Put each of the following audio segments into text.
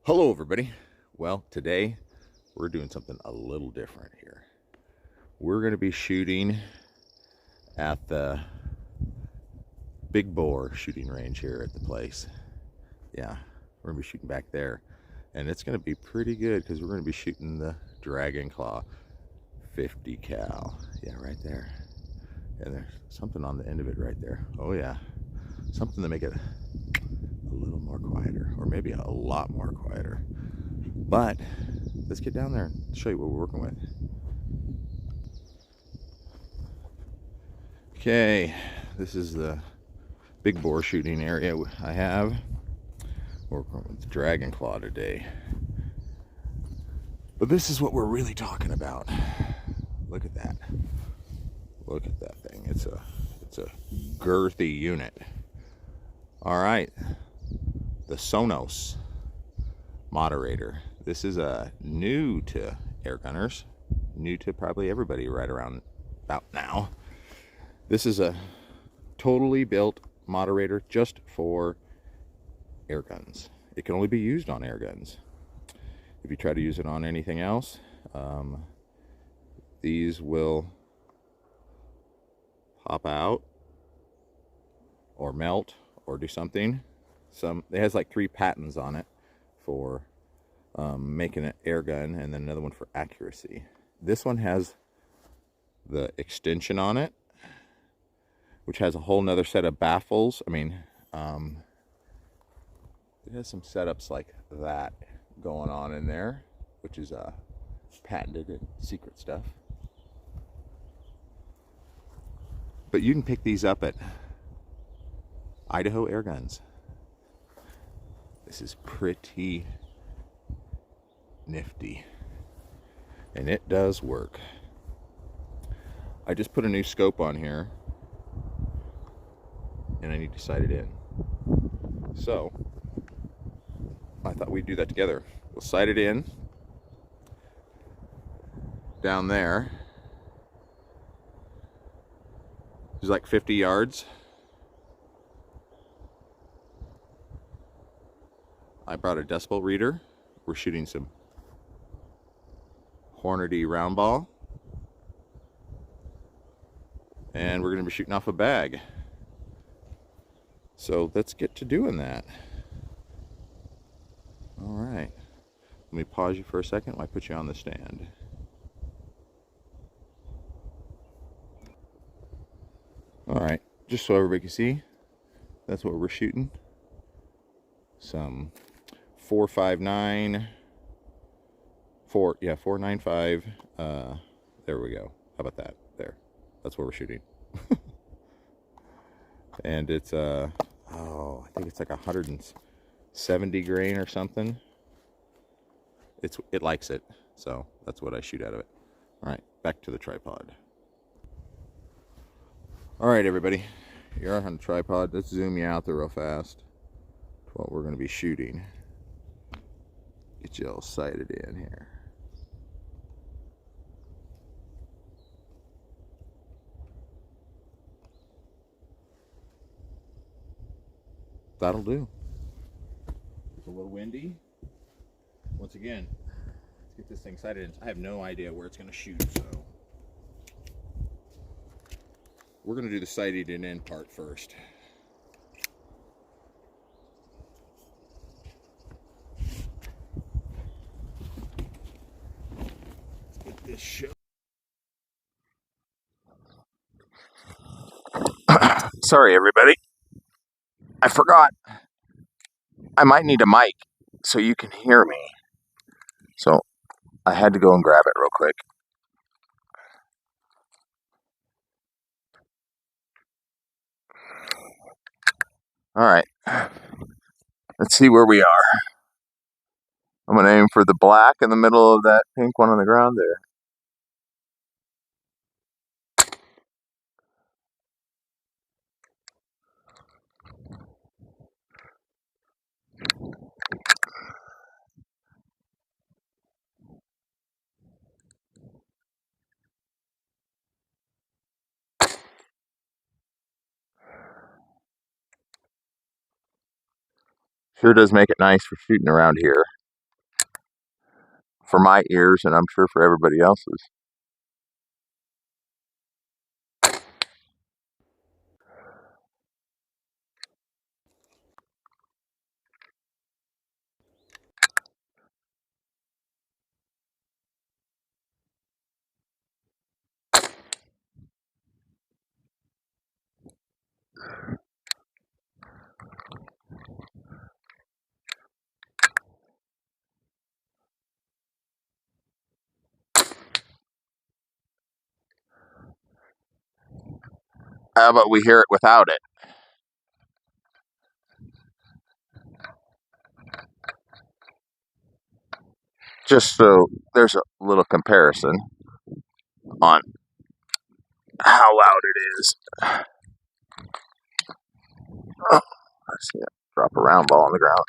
Hello everybody. Well, today we're doing something a little different here. We're going to be shooting at the big bore shooting range here at the place. Yeah, we're going to be shooting back there. And it's going to be pretty good because we're going to be shooting the Dragon Claw 50 cal. Yeah, right there. And there's something on the end of it right there. Oh yeah, something to make it a little more quieter, or maybe a lot more quieter. But let's get down there and show you what we're working with. Okay, this is the big bore shooting area I have. We're working with the Dragon Claw today. But this is what we're really talking about. Look at that. Look at that thing. It's a girthy unit. All right, the Sonus moderator. This is new to air gunners, new to probably everybody right around about now. This is a totally built moderator just for air guns. It can only be used on air guns. If you try to use it on anything else, these will pop out or melt or do something. It has like 3 patents on it for making an air gun, and then another one for accuracy. This one has the extension on it, which has a whole nother set of baffles. I mean, it has some setups like that going on in there, which is patented and secret stuff. But you can pick these up at Idaho Air Guns. This is pretty nifty, and it does work. I just put a new scope on here, and I need to sight it in. So I thought we'd do that together. We'll sight it in down there. It's like 50 yards. I brought a decibel reader. We're shooting some Hornady round ball, and we're going to be shooting off a bag. So let's get to doing that. All right, let me pause you for a second while I put you on the stand. All right, just so everybody can see, that's what we're shooting. Some 495. There we go. How about that? There. That's what we're shooting. And it's I think it's like 170 grain or something. It likes it, so that's what I shoot out of it. All right, back to the tripod. All right, everybody, you're on the tripod. Let's zoom you out there real fast to what we're going to be shooting. Get you all sighted in here. That'll do. It's a little windy. Once again, let's get this thing sighted in. I have no idea where it's going to shoot, so we're going to do the sighted in part first. Let's get this show. Sorry, everybody. I forgot. I might need a mic so you can hear me. So I had to go and grab it real quick. All right. Let's see where we are. I'm going to aim for the black in the middle of that pink one on the ground there. Sure does make it nice for shooting around here. for my ears, and I'm sure for everybody else's. How about we hear it without it? Just so there's a little comparison on how loud it is. Oh, I see it. Drop a round ball on the ground.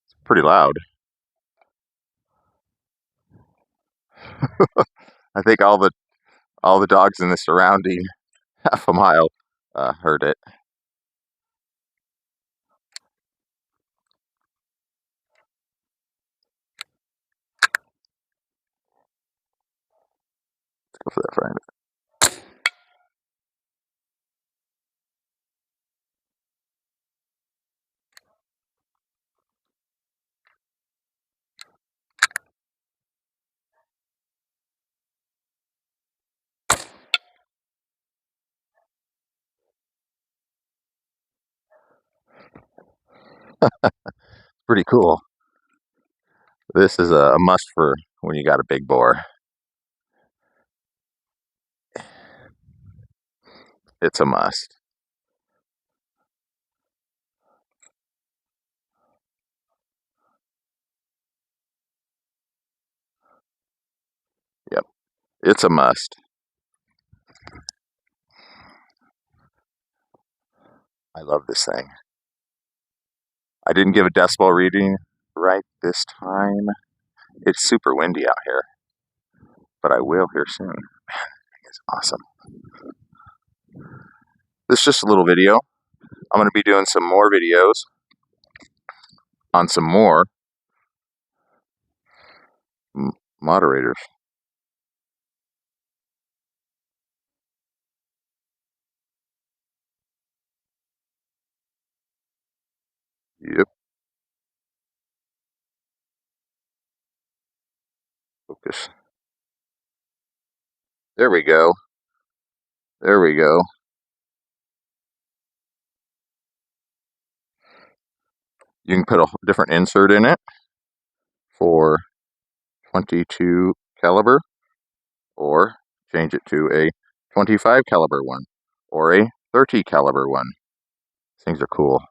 It's pretty loud. I think all the dogs in the surrounding half a mile heard it. Let's go for that friend. Pretty cool. This is a must for when you got a big boar. It's a must. Yep, it's a must. I love this thing. I didn't give a decibel reading right this time. It's super windy out here, but I will here soon. It's awesome. This is just a little video. I'm going to be doing some more videos on some more moderators. Yep. Focus. There we go. There we go. You can put a different insert in it for 22 caliber, or change it to a 25 caliber one, or a 30 caliber one. These things are cool.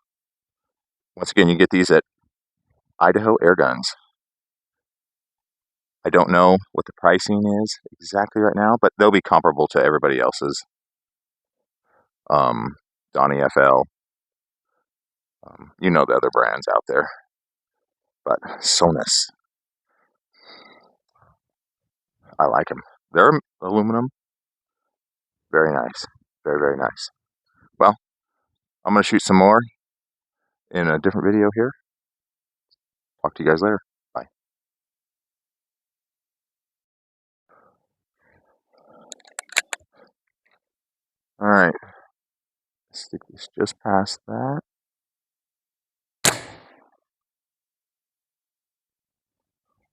Once again, you get these at Idaho Air Guns. I don't know what the pricing is exactly right now, but they'll be comparable to everybody else's. Donnie FL. You know the other brands out there. But Sonus, I like them. They're aluminum. Very nice. Very, very nice. Well, I'm going to shoot some more in a different video here. Talk to you guys later. Bye. All right. Stick this just past that.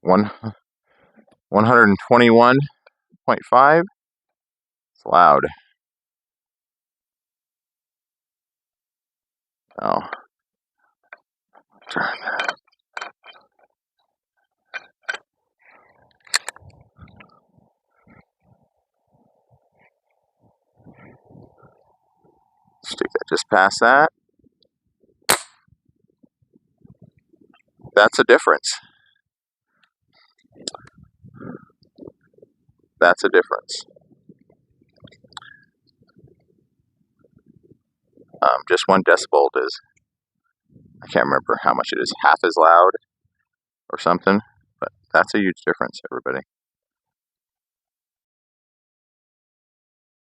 121.5. It's loud. Oh. Turn. Stick that just past that. That's a difference. That's a difference. Just 1 decibel is, I can't remember how much it is, half as loud or something, but that's a huge difference, everybody.